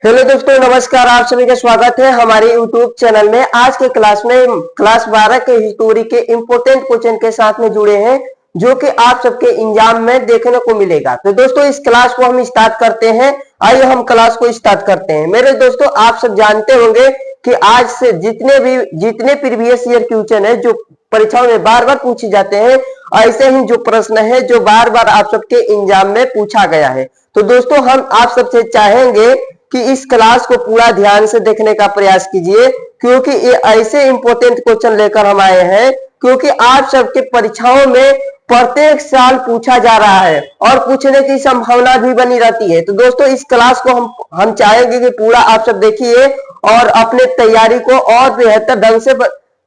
Hello दोस्तों, नमस्कार। आप सभी का स्वागत है हमारे यूट्यूब चैनल में। आज के क्लास में क्लास 12 के हिस्टोरी के इंपोर्टेंट क्वेश्चन के साथ में जुड़े हैं, जो कि आप सबके एग्जाम में देखने को मिलेगा। तो दोस्तों, इस क्लास को हम स्टार्ट करते हैं। आइए हम क्लास को स्टार्ट करते हैं। मेरे दोस्तों, आप सब जानते होंगे कि आज से जितने प्रीवियस ईयर क्वेश्चन है जो परीक्षाओं में बार बार पूछे जाते हैं, ऐसे ही जो प्रश्न है जो बार बार आप सबके एग्जाम में पूछा गया है। तो दोस्तों, हम आप सबसे चाहेंगे कि इस क्लास को पूरा ध्यान से देखने का प्रयास कीजिए, क्योंकि ये ऐसे इंपॉर्टेंट क्वेश्चन लेकर हम आए हैं, क्योंकि आप सबके परीक्षाओं में प्रत्येक साल पूछा जा रहा है और पूछने की संभावना भी बनी रहती है। तो दोस्तों, इस क्लास को हम चाहेंगे कि पूरा आप सब देखिए और अपने तैयारी को और बेहतर ढंग से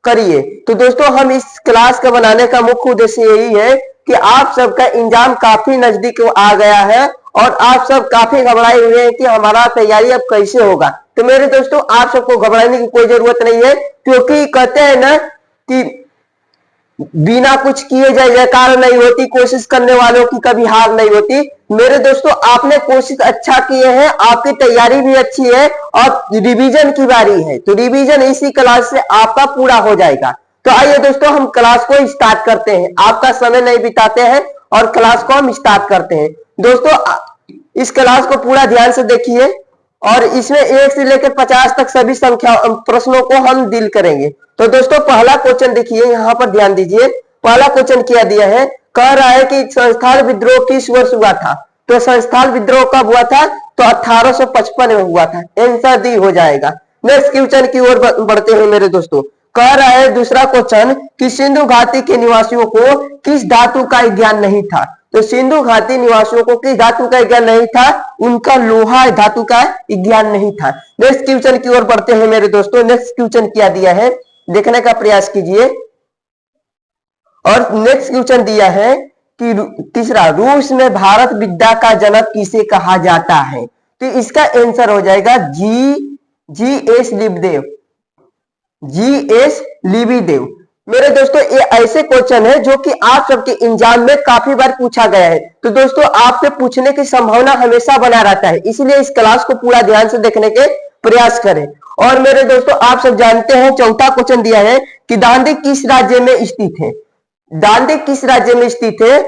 करिए। तो दोस्तों, हम इस क्लास का बनाने का मुख्य उद्देश्य यही है कि आप सबका एग्जाम काफी नजदीक आ गया है और आप सब काफी घबराए हुए हैं कि हमारा तैयारी अब कैसे होगा। तो मेरे दोस्तों, आप सबको घबराने की कोई जरूरत नहीं है, क्योंकि कहते हैं ना कि बिना कुछ किए जय जयकार नहीं होती, कोशिश करने वालों की कभी हार नहीं होती। मेरे दोस्तों, आपने कोशिश अच्छा किए हैं, आपकी तैयारी भी अच्छी है और रिवीजन की बारी है। तो रिवीजन इसी क्लास से आपका पूरा हो जाएगा। तो आइए दोस्तों, हम क्लास को स्टार्ट करते हैं। आपका समय नहीं बिताते हैं और क्लास को हम स्टार्ट करते हैं। दोस्तों, इस क्लास को पूरा ध्यान से देखिए और इसमें 1 से लेकर 50 तक सभी संख्या प्रश्नों को हम डील करेंगे। तो दोस्तों, पहला क्वेश्चन देखिए, यहाँ पर ध्यान दीजिए। पहला क्वेश्चन क्या दिया है, कह रहा है कि संस्थान विद्रोह किस वर्ष हुआ था। तो संस्थान विद्रोह कब हुआ था, तो 1855 में हुआ था। आंसर डी हो जाएगा। नेक्स्ट क्वेश्चन की ओर बढ़ते हैं मेरे दोस्तों। कह रहा है दूसरा क्वेश्चन कि सिंधु घाटी के निवासियों को किस धातु का ज्ञान नहीं था। तो सिंधु घाटी निवासियों को किस धातु का ज्ञान नहीं था, उनका लोहा धातु का ज्ञान नहीं था। नेक्स्ट क्वेश्चन की ओर बढ़ते हैं मेरे दोस्तों। नेक्स्ट क्वेश्चन क्या दिया है, देखने का प्रयास कीजिए। और नेक्स्ट क्वेश्चन दिया है कि तीसरा, रूस में भारत विद्या का जनक किसे कहा जाता है। तो इसका आंसर हो जाएगा जी एस लिबदेव। जी.एस. लिबीदेव। मेरे दोस्तों, ये ऐसे क्वेश्चन है जो कि आप सबके एग्जाम में काफी बार पूछा गया है। तो दोस्तों, आपसे पूछने की संभावना हमेशा बना रहता है, इसलिए इस क्लास को पूरा ध्यान से देखने के प्रयास करें। और मेरे दोस्तों, आप सब जानते हैं चौथा क्वेश्चन दिया है कि दांडी किस राज्य में स्थित है। दांडी किस राज्य में स्थित है,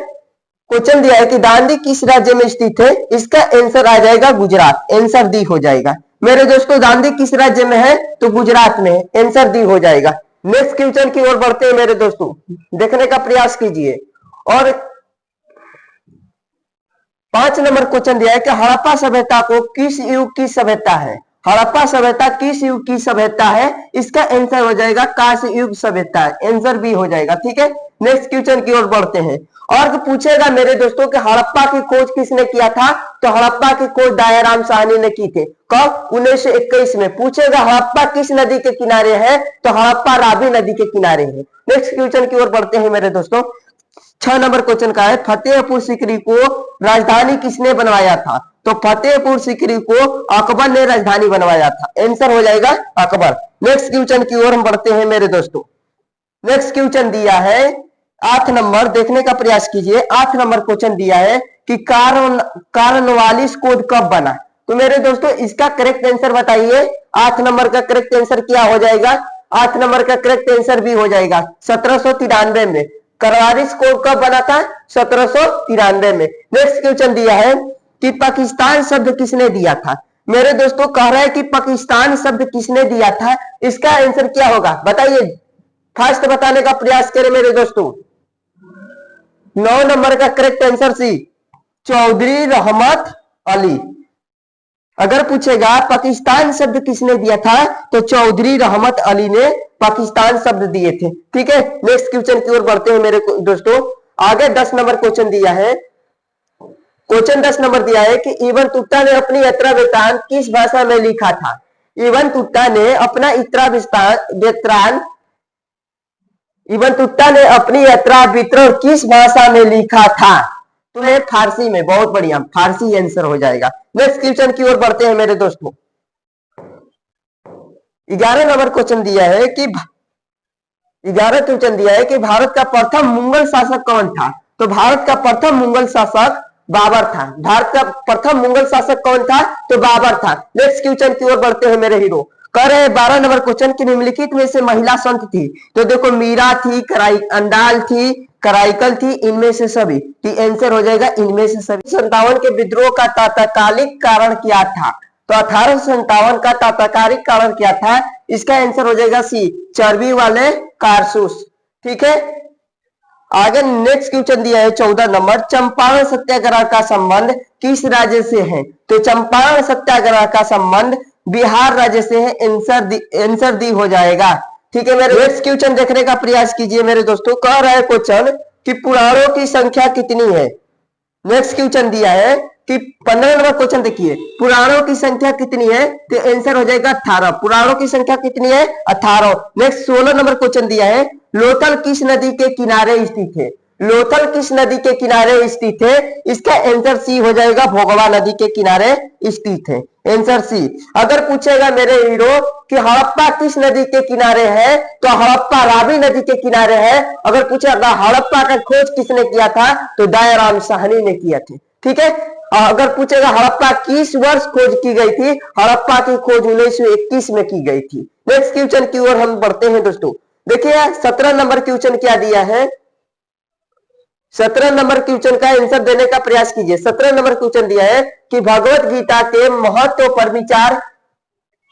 क्वेश्चन दिया है कि दांडी किस राज्य में स्थित है। इसका आंसर आ जाएगा गुजरात। आंसर डी हो जाएगा। मेरे दोस्तों, दांडी किस राज्य में है, तो गुजरात में है। आंसर डी हो जाएगा। नेक्स्ट क्वेश्चन की ओर बढ़ते हैं मेरे दोस्तों, देखने का प्रयास कीजिए। और 5 नंबर क्वेश्चन दिया है कि हड़प्पा सभ्यता को किस युग की सभ्यता है। हड़प्पा सभ्यता किस युग की सभ्यता है, इसका आंसर हो जाएगा कांस्य युग सभ्यता। आंसर बी हो जाएगा। ठीक है, नेक्स्ट क्वेश्चन की ओर बढ़ते हैं। और पूछेगा मेरे दोस्तों कि हड़प्पा की खोज किसने किया था। तो हड़प्पा की खोज दयाराम साहनी ने की थी। कब, 1921 में। पूछेगा हड़प्पा किस नदी के किनारे है, तो हड़प्पा रावी नदी के किनारे है। नेक्स्ट क्वेश्चन की ओर बढ़ते हैं मेरे दोस्तों। 6 नंबर क्वेश्चन का है, फतेहपुर सीकरी को राजधानी किसने बनवाया था। तो फतेहपुर सीकरी को अकबर ने राजधानी बनवाया था। आंसर हो जाएगा अकबर। नेक्स्ट क्वेश्चन की ओर हम बढ़ते हैं मेरे दोस्तों। नेक्स्ट क्वेश्चन दिया है 8 नंबर, देखने का प्रयास कीजिए। 8 नंबर क्वेश्चन दिया है कि कॉर्नवालिस कोड कब बना। तो मेरे दोस्तों, इसका करेक्ट आंसर बताइए। 8 नंबर का करेक्ट आंसर क्या हो जाएगा, 8 नंबर का करेक्ट आंसर भी हो जाएगा 1793 में। कॉर्नवालिस कोड कब बना था, 1793 में। नेक्स्ट क्वेश्चन दिया है कि पाकिस्तान शब्द किसने दिया था। मेरे दोस्तों, कह रहा है कि पाकिस्तान शब्द किसने दिया था, इसका आंसर क्या होगा बताइए। फास्ट बताने का प्रयास करें मेरे दोस्तों। 9 नंबर का करेक्ट आंसर सी, चौधरी रहमत अली। अगर पूछेगा पाकिस्तान शब्द किसने दिया था, तो चौधरी रहमत अली ने पाकिस्तान शब्द दिए थे। ठीक है, नेक्स्ट क्वेश्चन की ओर बढ़ते हैं मेरे दोस्तों। आगे 10 नंबर क्वेश्चन दिया है। क्वेश्चन 10 नंबर दिया है कि इब्न तुत्ता ने अपनी यात्रा वृत्तांत किस भाषा में लिखा था। इब्न तुत्ता ने अपना इब्न तुत्ता ने अपनी यात्रा विवरण किस भाषा में लिखा था। तो है फारसी में। बहुत बढ़िया, फारसी आंसर हो जाएगा। नेक्स्ट क्वेश्चन की ओर बढ़ते हैं मेरे दोस्तों। 11 नंबर क्वेश्चन दिया है कि 11 क्वेश्चन दिया है कि भारत का प्रथम मुगल शासक कौन था। तो भारत का प्रथम मुगल शासक बाबर था। भारत का प्रथम मुगल शासक कौन था? तो बाबर था। नेक्स्ट क्वेश्चन की ओर बढ़ते हैं मेरे हीरो। कह रहे 12 नंबर क्वेश्चन की निम्नलिखित में से महिला संत थी। तो देखो मीरा थी, अंडाल थी, कराइकल थी, इनमें से सभी। तो आंसर हो जाएगा इनमें से सभी। 57 के विद्रोह का तात्कालिक कारण क्या था? तो 1857 का तात्कालिक कारण क्या था? इसका आंसर हो जाएगा सी, चर्बी वाले कारतूस। ठीक है, आगे नेक्स्ट क्वेश्चन दिया है 14 नंबर। चंपारण सत्याग्रह का संबंध किस राज्य से है? तो चंपारण सत्याग्रह का संबंध बिहार राज्य से है। आंसर दी हो जाएगा। ठीक है, मेरे नेक्स्ट क्वेश्चन देखने का प्रयास कीजिए मेरे दोस्तों। कह रहा है क्वेश्चन कि पुराणों की संख्या कितनी है? नेक्स्ट क्वेश्चन दिया है कि 15 नंबर क्वेश्चन देखिए, पुराणों की संख्या कितनी है? तो आंसर हो जाएगा 18। पुराणों की संख्या कितनी है? 18। नेक्स्ट 16 नंबर क्वेश्चन दिया है, लोथल किस नदी के किनारे स्थित है? लोथल किस नदी के किनारे स्थित है? इसका आंसर सी हो जाएगा, भोगवा नदी के किनारे स्थित है। Answer C. अगर पूछेगा मेरे हीरो कि हड़प्पा किस नदी के किनारे है? तो हड़प्पा रावी नदी के किनारे है। अगर पूछेगा हड़प्पा का खोज किसने किया था? तो दयाराम साहनी ने किया था। ठीक है, अगर पूछेगा हड़प्पा किस वर्ष खोज की गई थी? हड़प्पा की खोज 1921 में की गई थी। नेक्स्ट क्वेश्चन की ओर हम बढ़ते हैं दोस्तों। देखिए 17 नंबर क्वेश्चन क्या दिया है? 17 नंबर क्वेश्चन का आंसर देने का प्रयास कीजिए। 17 नंबर क्वेश्चन दिया है कि भगवत गीता के महत्व पर विचार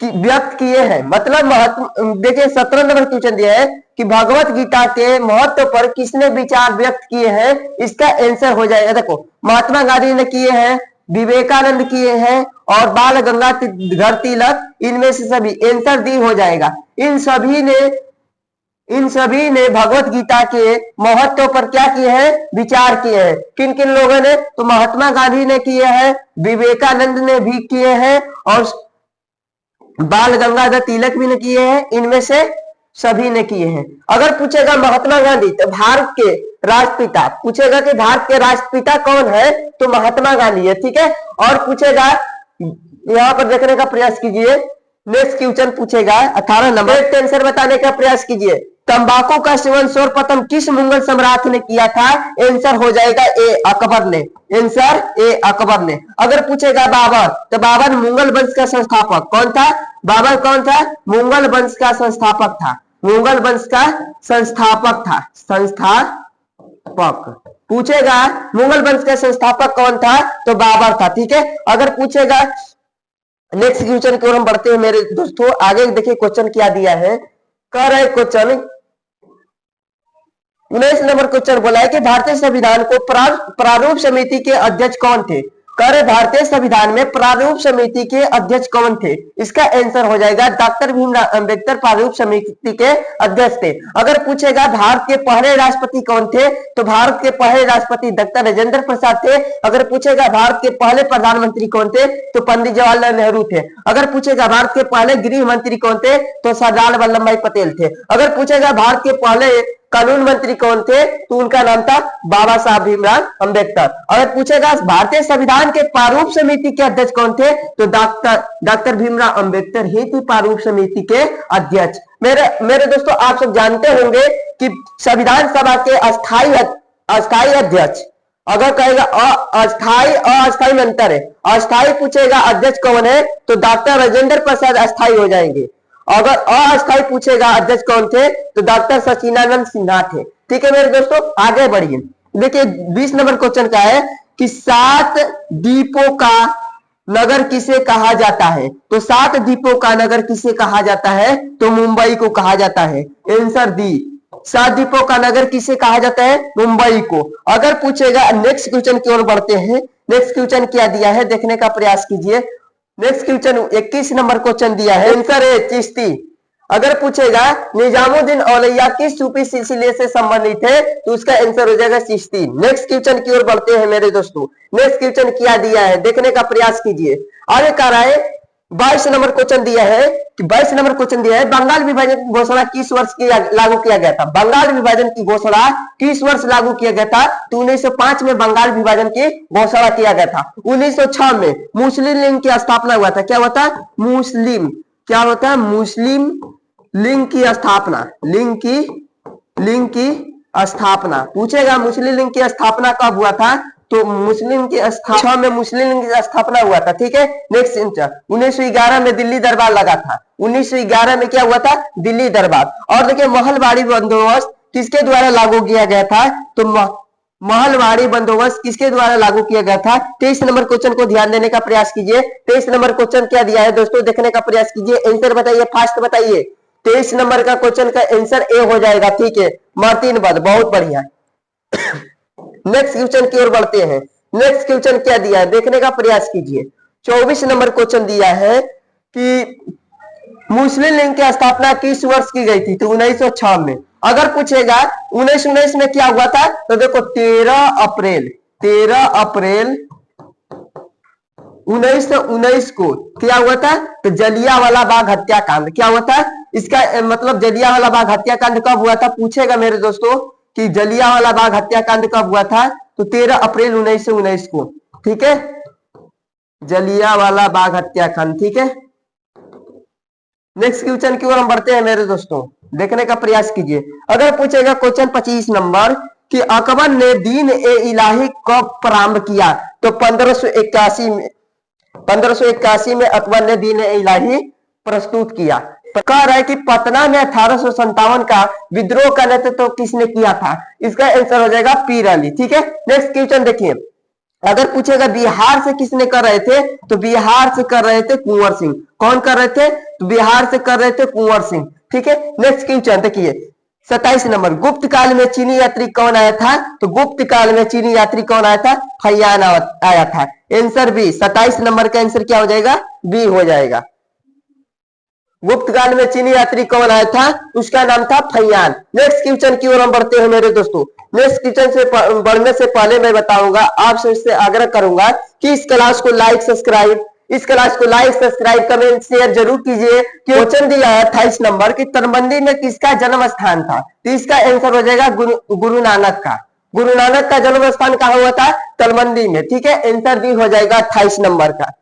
व्यक्त किए हैं। मतलब महत्व, देखिए 17 नंबर क्वेश्चन दिया है कि भगवत गीता के महत्व पर किसने विचार व्यक्त किए हैं? इसका आंसर हो जाएगा, देखो महात्मा गांधी ने किए हैं, विवेकानंद किए हैं और बाल गंगाधर तिलक, इनमें से सभी। आंसर दी हो जाएगा। इन सभी ने भगवत गीता के महत्व पर क्या किए हैं? विचार किए हैं। किन किन लोगों ने? तो महात्मा गांधी ने किए हैं, विवेकानंद ने भी किए हैं और बाल गंगाधर तिलक भी ने किए हैं। इनमें से सभी ने किए हैं। अगर पूछेगा महात्मा गांधी तो भारत के राष्ट्रपिता, पूछेगा कि भारत के राष्ट्रपिता कौन है? तो महात्मा गांधी है। ठीक है, और पूछेगा, यहां पर देखने का प्रयास कीजिए। नेक्स्ट क्वेश्चन पूछेगा 18 नंबर। आंसर बताने का प्रयास कीजिए। तंबाकू का सेवन सर्वप्रथम किस मुगल सम्राट ने किया था? आंसर हो जाएगा ए, अकबर ने। आंसर ए, अकबर ने। अगर पूछेगा बाबर, तो बाबर मुगल वंश का संस्थापक कौन था? बाबर कौन था? मुगल वंश का संस्थापक था। मुगल वंश का संस्थापक था। संस्थापक पूछेगा मुगल वंश का संस्थापक कौन था? तो बाबर था। ठीक है, अगर पूछेगा नेक्स्ट क्वेश्चन की ओर हम बढ़ते हैं मेरे दोस्तों। आगे देखिए क्वेश्चन क्या दिया है। कह रहे क्वेश्चन 19 नंबर क्वेश्चन बोला है कि भारतीय संविधान को प्रारूप समिति के अध्यक्ष कौन थे? कह रहे भारतीय संविधान में प्रारूप समिति के अध्यक्ष कौन थे? इसका आंसर हो जाएगा डॉक्टर भीमराव अंबेडकर प्रारूप समिति के अध्यक्ष थे। अगर पूछेगा भारत के पहले राष्ट्रपति कौन थे? तो भारत के पहले राष्ट्रपति डॉक्टर राजेंद्र प्रसाद थे। अगर पूछेगा भारत के पहले प्रधानमंत्री कौन थे? तो पंडित जवाहरलाल नेहरू थे। अगर पूछेगा भारत के पहले गृह मंत्री कौन थे? तो सरदार वल्लभ भाई पटेल थे। अगर पूछेगा भारत के पहले कानून मंत्री कौन थे? तो उनका नाम था बाबा साहब भीमराव अंबेडकर। अगर पूछेगा भारतीय संविधान के प्रारूप समिति के अध्यक्ष कौन थे? तो डॉक्टर भीमराव अंबेडकर ही थे प्रारूप समिति के अध्यक्ष। मेरे दोस्तों, आप सब जानते होंगे कि संविधान सभा के अस्थायी अध्यक्ष, अगर कहेगा अस्थायी अस्थायी में अंतर है। अस्थायी पूछेगा अध्यक्ष कौन है? तो डॉक्टर राजेंद्र प्रसाद अस्थायी हो जाएंगे। अगर अस्थायी पूछेगा अध्यक्ष कौन थे? तो डॉक्टर सचिदानंद सिन्हा थे। ठीक है मेरे दोस्तों, आगे बढ़िए। देखिए 20 नंबर क्वेश्चन का है कि 7 द्वीपों का नगर किसे कहा जाता है? तो 7 द्वीपों का नगर किसे कहा जाता है? तो मुंबई को कहा जाता है। आंसर दी, 7 द्वीपों का नगर किसे कहा जाता है? मुंबई को। अगर पूछेगा, नेक्स्ट क्वेश्चन की ओर बढ़ते हैं। नेक्स्ट क्वेश्चन क्या दिया है देखने का प्रयास कीजिए। नेक्स्ट क्वेश्चन 21 नंबर क्वेश्चन दिया है। आंसर है चिश्ती। अगर पूछेगा निजामुद्दीन औलिया किस सूफी सिलसिले से संबंधित है? तो उसका आंसर हो जाएगा चिश्ती। नेक्स्ट क्वेश्चन की ओर बढ़ते हैं मेरे दोस्तों। नेक्स्ट क्वेश्चन क्या दिया है देखने का प्रयास कीजिए। आगे कह रहा है 22 नंबर क्वेश्चन दिया है कि 22 नंबर क्वेश्चन दिया है, बंगाल विभाजन की घोषणा किस वर्ष लागू किया गया था? बंगाल विभाजन की घोषणा किस वर्ष लागू किया गया था? तो 1905 में बंगाल विभाजन की घोषणा किया गया था। 1906 में मुस्लिम लीग की स्थापना हुआ था। क्या हुआ था? क्या होता है? मुस्लिम लीग की स्थापना। लिंग की स्थापना पूछेगा मुस्लिम लीग की स्थापना कब हुआ था? तो मुस्लिम की स्थापना में मुस्लिम की स्थापना हुआ था। ठीक है, नेक्स्ट क्वेश्चन, 1911 में दिल्ली दरबार लगा था। 1911 में क्या हुआ था? दिल्ली दरबार। और देखिए महलवाड़ी बंदोबस्त किसके द्वारा लागू किया गया था? तो महलवाड़ी बंदोबस्त किसके द्वारा लागू किया गया था? 23 नंबर क्वेश्चन को ध्यान देने का प्रयास कीजिए। 23 नंबर क्वेश्चन क्या दिया है दोस्तों, देखने का प्रयास कीजिए, आंसर बताइए, फास्ट बताइए। 23 नंबर का क्वेश्चन का आंसर ए हो जाएगा। ठीक है, मार्टिन बर्ग, बहुत बढ़िया। नेक्स्ट क्वेश्चन की ओर बढ़ते हैं। नेक्स्ट क्वेश्चन क्या दिया है देखने का प्रयास कीजिए। 24 नंबर क्वेश्चन दिया है कि मुस्लिम लीग की स्थापना किस वर्ष की गई थी? तो 1906 में। अगर पूछेगा 1919 में क्या हुआ था? तो देखो 13 अप्रैल 1919 को क्या हुआ था? तो जलियांवाला बाग हत्याकांड। क्या हुआ था? इसका मतलब जलियांवाला बाग हत्याकांड कब हुआ था? पूछेगा मेरे दोस्तों कि जलियांवाला बाग हत्याकांड कब हुआ था? तो 13 अप्रैल 1919 को। ठीक है, जलियांवाला बाग हत्याकांड। ठीक है, नेक्स्ट क्वेश्चन की ओर हम बढ़ते हैं मेरे दोस्तों, देखने का प्रयास कीजिए। अगर पूछेगा क्वेश्चन 25 नंबर कि अकबर ने दीन ए इलाही कब प्रारंभ किया? तो 1581 में। 1581 में अकबर ने दीन ए इलाही प्रस्तुत किया। कह रहा है कि पटना में 1857 का विद्रोह का नेतृत्व किसने किया था? इसका आंसर हो जाएगा पीर अली। ठीक है, नेक्स्ट क्वेश्चन देखिए। अगर पूछेगा बिहार से किसने कर रहे थे? तो बिहार से कर रहे थे कुंवर सिंह। कौन कर रहे थे? तो बिहार से कर रहे थे कुंवर सिंह। ठीक है, नेक्स्ट क्वेश्चन देखिए 27 नंबर, गुप्त काल में चीनी यात्री कौन आया था? तो गुप्त काल में चीनी यात्री कौन आया था? फैयान आया था। Answer B. 27 नंबर का आंसर क्या हो जाएगा? बी हो जाएगा। गुप्त काल में चीनी यात्री कौन आया था? उसका नाम था फैयान। नेक्स्ट क्वेश्चन की ओर हम बढ़ते हैं मेरे दोस्तों। नेक्स्ट क्वेश्चन से बढ़ने से पहले मैं बताऊंगा, आपसे इससे आग्रह करूंगा कि इस क्लास को लाइक सब्सक्राइब कमेंट शेयर जरूर कीजिए। क्वेश्चन दिया है 28 नंबर की तलवंडी में किसका जन्म स्थान था? तो इसका आंसर हो जाएगा गुरु नानक का। गुरु नानक का जन्म स्थान कहां हुआ था? तलवंडी में। ठीक है, आंसर भी हो जाएगा 28 नंबर का।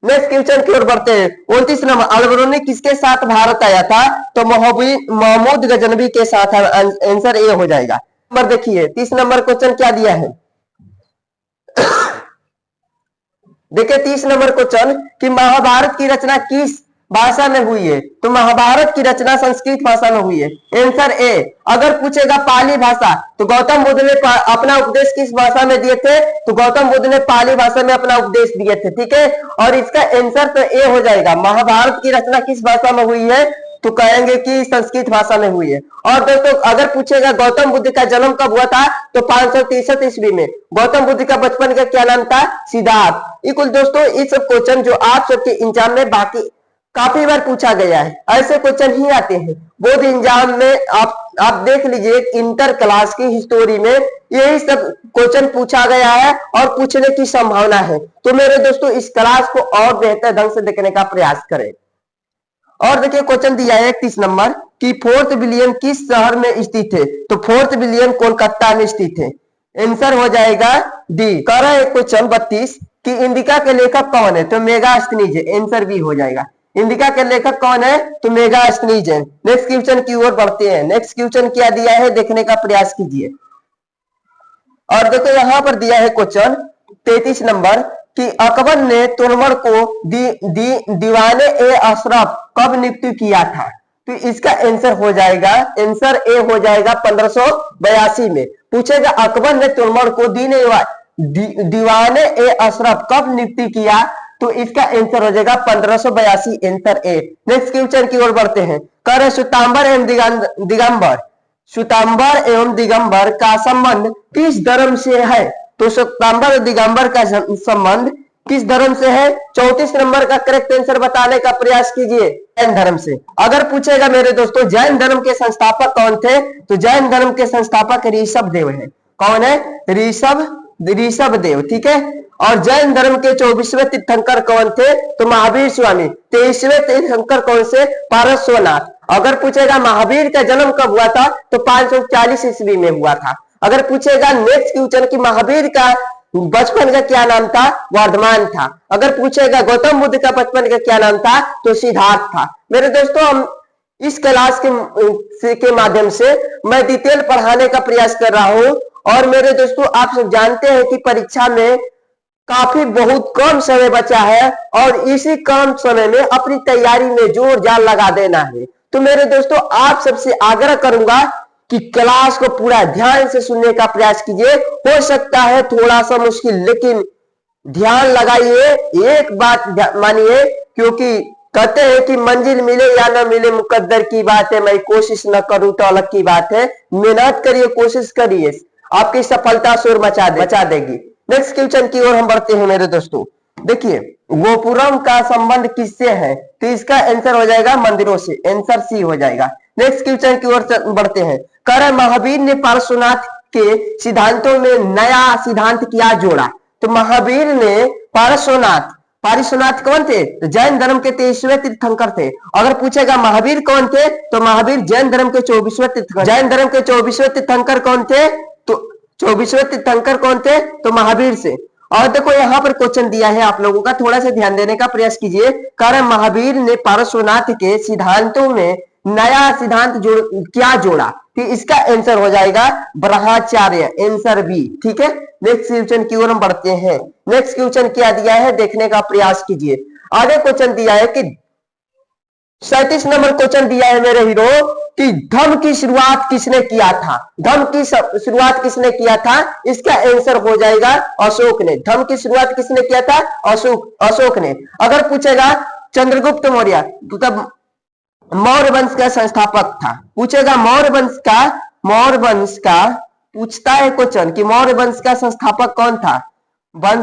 नेक्स्ट क्वेश्चन की ओर बढ़ते हैं। 29 नंबर, अलबरूनी किसके साथ भारत आया था? तो महमूद गजनवी के साथ। आंसर ए हो जाएगा। नंबर देखिए 30 नंबर क्वेश्चन क्या दिया है। देखिए 30 नंबर क्वेश्चन कि महाभारत की रचना किस भाषा में हुई है? तो महाभारत की रचना संस्कृत भाषा में हुई है। Answer A. अगर पूछेगा पाली भाषा, तो गौतम बुद्ध ने अपना उपदेश किस भाषा में दिए थे? तो गौतम बुद्ध ने पाली भाषा में अपना उपदेश दिए थे। ठीक है, और इसका आंसर तो ए हो जाएगा। महाभारत की रचना किस भाषा में हुई है? तो कहेंगे कि संस्कृत भाषा में हुई है। और दोस्तों अगर पूछेगा गौतम बुद्ध का जन्म कब हुआ था? तो 563 ईस्वी में। गौतम बुद्ध का बचपन का क्या नाम था? सिद्धार्थ। इकुल दोस्तों इस सब क्वेश्चन जो आप सबके एग्जाम में बाकी काफी बार पूछा गया है, ऐसे क्वेश्चन ही आते हैं बोर्ड एग्जाम में। आप देख लीजिए इंटर क्लास की हिस्टोरी में यही सब क्वेश्चन पूछा गया है और पूछने की संभावना है। तो मेरे दोस्तों इस क्लास को और बेहतर ढंग से देखने का प्रयास करें। और देखिए क्वेश्चन दिया है 31 नंबर कि फोर्ट विलियम किस शहर में स्थित है? तो फोर्ट विलियम कोलकाता में स्थित है। आंसर हो जाएगा डी। कह रहा है क्वेश्चन 32 कि इंडिका के लेखक कौन है? तो मेगास्थनीज है। आंसर बी हो जाएगा। इंडिका के लेखक कौन है? तो मेगास्थनीज है। नेक्स्ट क्वेश्चन की ओर बढ़ते हैं। नेक्स्ट क्वेश्चन क्या दिया है देखने का प्रयास कीजिए। और देखो यहां पर दिया है क्वेश्चन 33 नंबर कि अकबर ने तोमर को दीवाने ए अशरफ कब नियुक्त किया था? तो इसका आंसर हो जाएगा, आंसर ए हो जाएगा 1582 में। पूछेगा अकबर ने तोमर को दीवाने ए अशरफ कब नियुक्त किया? तो इसका आंसर हो जाएगा 1582। Answer A. नेक्स्ट क्वेश्चन की ओर बढ़ते हैं। कह रहे श्वेतांबर एवं दिगंबर का संबंध किस धर्म से है? तो श्वेतांबर और दिगंबर का संबंध किस धर्म से है? 34 नंबर का करेक्ट आंसर बताने का प्रयास कीजिए। जैन धर्म से। अगर पूछेगा मेरे दोस्तों जैन धर्म के संस्थापक कौन थे? तो जैन धर्म के संस्थापक ऋषभ देव है। कौन है? ऋषभ देव। ठीक है, और जैन धर्म के 24वें तीर्थंकर कौन थे? तो महावीर स्वामी। 23वें तीर्थंकर कौन से? पारस्वनाथ। अगर पूछेगा महावीर का जन्म कब हुआ था? तो 540 ईस्वी में हुआ था। अगर पूछेगा नेक्स्ट क्वेश्चन कि महावीर का बचपन का क्या नाम था? वर्धमान था। अगर पूछेगा गौतम बुद्ध का बचपन का क्या नाम था? तो सिद्धार्थ था। मेरे दोस्तों हम इस क्लास के माध्यम से मैं डिटेल पढ़ाने का प्रयास कर रहा हूं और मेरे दोस्तों आप सब जानते हैं कि परीक्षा में काफी बहुत कम समय बचा है और इसी कम समय में अपनी तैयारी में जोर जान लगा देना है। तो मेरे दोस्तों आप सबसे आग्रह करूंगा कि क्लास को पूरा ध्यान से सुनने का प्रयास कीजिए। हो सकता है थोड़ा सा मुश्किल, लेकिन ध्यान लगाइए, एक बात मानिए, क्योंकि कहते हैं कि मंजिल मिले या ना मिले मुकद्दर की बात है, मैं कोशिश न करूं तो अलग की बात है। मेहनत करिए, कोशिश करिए, आपकी सफलता शोर मचा देगी। नेक्स्ट क्वेश्चन की ओर हम बढ़ते हैं मेरे दोस्तों। देखिए गोपुरम का संबंध किससे है? तो इसका आंसर हो जाएगा मंदिरों से, आंसर सी हो जाएगा। नेक्स्ट क्वेश्चन की ओर बढ़ते हैं। कह रहे महावीर ने पार्श्वनाथ के सिद्धांतों में नया सिद्धांत क्या जोड़ा? तो महावीर ने पार्श्वनाथ कौन थे? तो जैन धर्म के 23वें तीर्थंकर थे। अगर पूछेगा महावीर कौन थे, तो महावीर जैन धर्म के 24वें तीर्थंकर। जैन धर्म के 24वें तीर्थंकर कौन थे? तो 24वें तीर्थंकर कौन थे? तो महावीर से। और देखो यहाँ पर क्वेश्चन दिया है आप लोगों का, थोड़ा सा ध्यान देने का प्रयास कीजिए। कारण महावीर ने पार्श्वनाथ के सिद्धांतों में नया सिद्धांत क्या जोड़ा? तो इसका आंसर हो जाएगा ब्रह्मचार्य, आंसर बी। ठीक है, नेक्स्ट क्वेश्चन की ओर हम बढ़ते हैं। नेक्स्ट क्वेश्चन क्या दिया है देखने का प्रयास कीजिए। आगे क्वेश्चन दिया है कि 37 नंबर क्वेश्चन दिया है मेरे हीरो कि धम्म की शुरुआत किसने किया था? धम्म की शुरुआत किसने किया था? इसका आंसर हो जाएगा अशोक ने। धम्म की शुरुआत किसने किया था? अशोक ने। अगर पूछेगा चंद्रगुप्त मौर्य, तो तब मौर्य वंश का संस्थापक था। पूछेगा मौर्य वंश का पूछता है क्वेश्चन कि मौर्य वंश का संस्थापक कौन था? मौर्य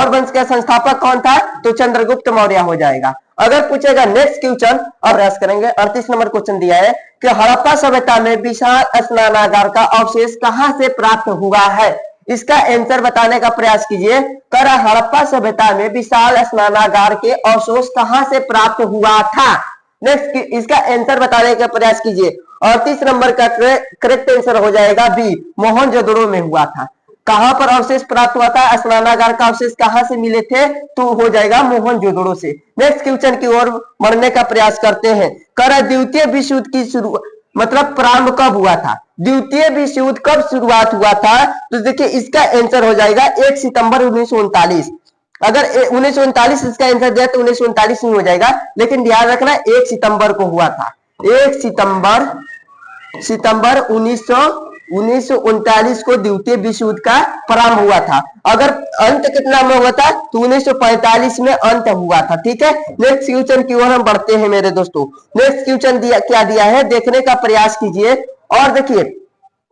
वंश का संस्थापक कौन था? तो चंद्रगुप्त मौर्य हो जाएगा। अगर पूछेगा नेक्स्ट क्वेश्चन और प्रयास करेंगे, 38 नंबर क्वेश्चन दिया है कि हड़प्पा सभ्यता में विशाल स्नानागार का अवशेष कहां से प्राप्त हुआ है? इसका आंसर बताने का प्रयास कीजिए। कर हड़प्पा सभ्यता में विशाल स्नानागार के अवशेष कहां से प्राप्त हुआ था? नेक्स्ट इसका आंसर बताने का प्रयास कीजिए। 38 नंबर का करेक्ट आंसर हो जाएगा बी, मोहनजोदड़ो में हुआ था। कहां पर अवशेष प्राप्त हुआ था? स्नानागार का अवशेष कहां से मिले थे? तो हो जाएगा मोहनजोदड़ो से। नेक्स्ट क्वेश्चन की ओर बढ़ने का प्रयास करते हैं। कर द्वितीय विश्व युद्ध की शुरुआत मतलब प्रारंभ कब हुआ था? द्वितीय विश्व युद्ध कब शुरुआत हुआ था? तो देखिए इसका आंसर हो जाएगा 1 सितंबर 1939। अगर 1939 इसका आंसर दिया तो 1939 नहीं हो जाएगा, लेकिन ध्यान रखना 1 सितंबर को हुआ था। 1 सितंबर 1939 को द्वितीय विश्व युद्ध का प्रारंभ हुआ था। अगर अंत कितना में हुआ था? तो 1945 में अंत हुआ था। ठीक है, नेक्स्ट क्वेश्चन की ओर हम बढ़ते हैं मेरे दोस्तों। नेक्स्ट क्वेश्चन क्या दिया है देखने का प्रयास कीजिए। और देखिए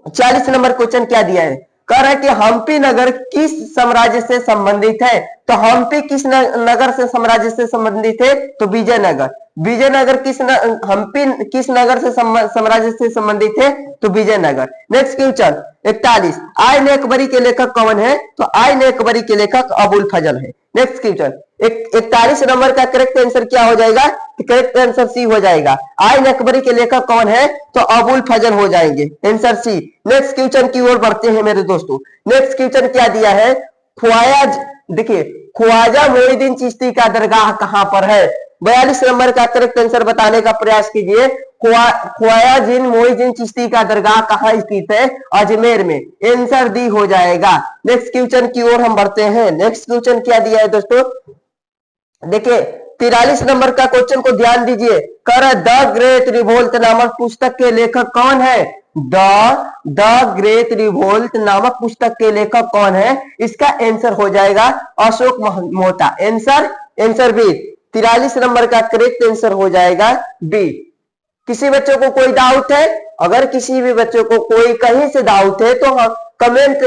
40 नंबर क्वेश्चन क्या दिया है? कह रहा है कि हम्पी नगर किस साम्राज्य से संबंधित है? तो हम्पी किस नगर से साम्राज्य से संबंधित है? तो विजयनगर। हम्पी किस नगर से साम्राज्य से संबंधित है? तो विजयनगर। नेक्स्ट क्वेश्चन 41, आईन अकबरी के लेखक कौन है? तो आईन अकबरी के लेखक अबुल फजल है। नेक्स्ट क्वेश्चन 41 नंबर का करेक्ट आंसर क्या हो जाएगा? करेक्ट आंसर सी हो जाएगा। आईन अकबरी के लेखक कौन है? तो अबुल फजल हो जाएंगे, आंसर सी। नेक्स्ट क्वेश्चन की ओर बढ़ते हैं मेरे दोस्तों। नेक्स्ट क्वेश्चन क्या दिया है? देखिए ख्वाजा मोइनुद्दीन चिश्ती का दरगाह कहां पर है? 42 नंबर का करेक्ट आंसर बताने का प्रयास कीजिए। ख्वाजा मोइनुद्दीन चिश्ती का दरगाह कहां स्थित है? अजमेर में, आंसर डी हो जाएगा। नेक्स्ट क्वेश्चन की ओर हम बढ़ते हैं। नेक्स्ट क्वेश्चन क्या दिया है दोस्तों? देखिए 43 नंबर का क्वेश्चन को ध्यान दीजिए। कर द ग्रेट रिवोल्ट नामक पुस्तक के लेखक कौन है? द ग्रेट रिवोल्ट नामक पुस्तक के लेखक कौन है? इसका आंसर हो जाएगा अशोक मेहता, आंसर बी। 43 नंबर का करेक्ट आंसर हो जाएगा बी। किसी बच्चों को कोई डाउट है? अगर किसी भी बच्चों को कोई कहीं से डाउट है तो हम कमेंट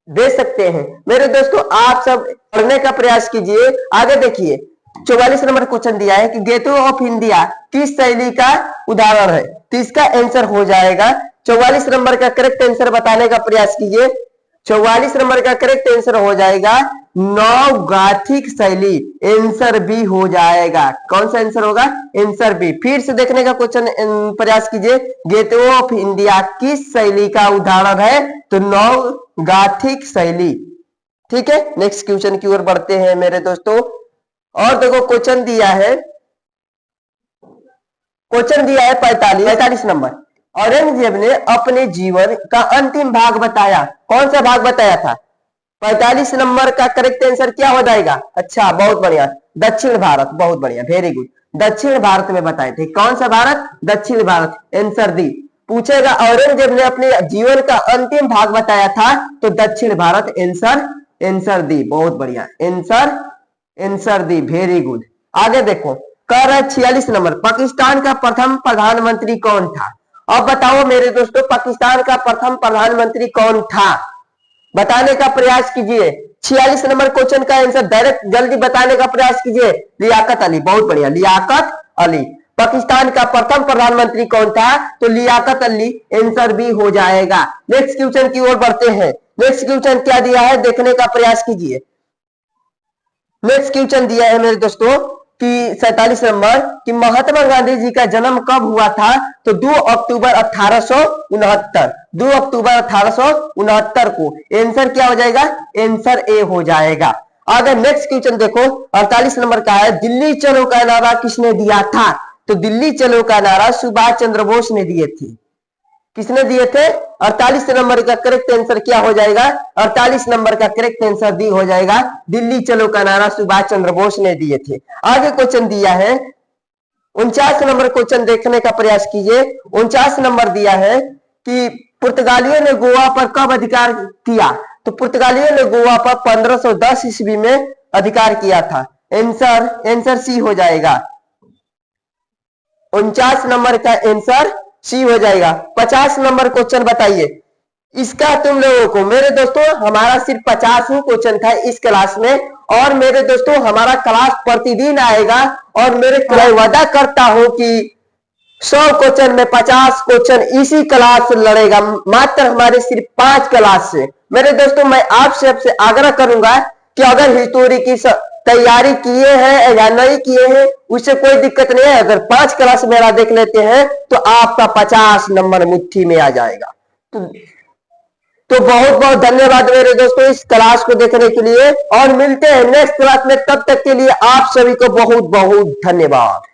दे सकते हैं। मेरे दोस्तों आप सब पढ़ने का प्रयास कीजिए। आगे देखिए 44 नंबर क्वेश्चन दिया है कि गेटवे ऑफ इंडिया किस शैली का उदाहरण है? तो इसका आंसर हो जाएगा 44 नंबर का करेक्ट आंसर बताने का प्रयास कीजिए। 44 नंबर का करेक्ट आंसर हो जाएगा नवगाथिक शैली, आंसर बी हो जाएगा। कौन सा आंसर होगा? Answer B. फिर से देखने का क्वेश्चन प्रयास कीजिए। गेटवे ऑफ इंडिया किस शैली का उदाहरण है? तो नवगाथिक शैली। ठीक है, नेक्स्ट क्वेश्चन की ओर बढ़ते हैं मेरे दोस्तों। और देखो क्वेश्चन दिया है 45 नंबर। औरंगजेब ने अपने जीवन का अंतिम भाग बताया। कौन सा भाग बताया था? 45 नंबर का करेक्ट आंसर क्या हो जाएगा? अच्छा, बहुत बढ़िया, दक्षिण भारत। बहुत बढ़िया, वेरी गुड। दक्षिण भारत में बताए थे। कौन सा भारत? दक्षिण भारत। Answer the. पूछेगा औरंगजेब ने अपने जीवन का अंतिम भाग बताया था तो दक्षिण भारत। Answer answer the. बहुत बढ़िया, answer answer the, very good. आगे देखो, कह रहा है 46 नंबर, पाकिस्तान का प्रथम प्रधानमंत्री कौन था? अब बताओ मेरे दोस्तों, पाकिस्तान का प्रथम प्रधानमंत्री कौन था? बताने का प्रयास कीजिए। 46 नंबर क्वेश्चन का आंसर डायरेक्ट जल्दी बताने का प्रयास कीजिए। लियाकत अली। बहुत बढ़िया, लियाकत अली। पाकिस्तान का प्रथम प्रधानमंत्री कौन था? तो लियाकत अली। आंसर भी हो जाएगा। नेक्स्ट क्वेश्चन की ओर बढ़ते हैं। नेक्स्ट क्वेश्चन क्या दिया है देखने का प्रयास कीजिए। नेक्स्ट क्वेश्चन दिया है मेरे दोस्तों कि 47 नंबर कि महात्मा गांधी जी का जन्म कब हुआ था? तो 2 अक्टूबर 1869। 2 अक्टूबर 1869 को। आंसर क्या हो जाएगा? आंसर ए हो जाएगा। अगर नेक्स्ट क्वेश्चन देखो, 48 नंबर का है, दिल्ली चलो का नारा किसने दिया था? तो दिल्ली चलो का नारा सुभाष चंद्र बोस ने दिए थे। किसने दिए थे? 48 नंबर का करेक्ट आंसर क्या हो जाएगा? 48 नंबर का करेक्ट आंसर डी हो जाएगा। दिल्ली चलो का नारा सुभाष चंद्र बोस ने दिए थे। आगे क्वेश्चन दिया है 49 नंबर क्वेश्चन देखने का प्रयास कीजिए। 49 नंबर दिया है कि पुर्तगालियों ने गोवा पर कब अधिकार किया? तो पुर्तगालियों ने गोवा पर 1510 ईस्वी में अधिकार किया था। आंसर आंसर सी हो जाएगा। 49 नंबर का आंसर सी हो जाएगा। 50 नंबर क्वेश्चन बताइए। इसका तुम लोगों को मेरे दोस्तों, हमारा सिर्फ 50 ही क्वेश्चन था इस क्लास में, और मेरे दोस्तों हमारा क्लास प्रतिदिन आएगा, और मेरे वादा करता हूं कि 100 क्वेश्चन में 50 क्वेश्चन इसी क्लास लड़ेगा, मात्र हमारे सिर्फ 5 क्लास से। मेरे दोस्तों मैं आप सबसे आग्रह करूंगा कि अगर हिस्टोरी की तैयारी किए हैं या नहीं किए हैं उससे कोई दिक्कत नहीं है, अगर 5 क्लास मेरा देख लेते हैं तो आपका 50 नंबर मुट्ठी में आ जाएगा। तो बहुत बहुत धन्यवाद मेरे दोस्तों इस क्लास को देखने के लिए, और मिलते हैं नेक्स्ट क्लास में। तब तक के लिए आप सभी को बहुत बहुत धन्यवाद।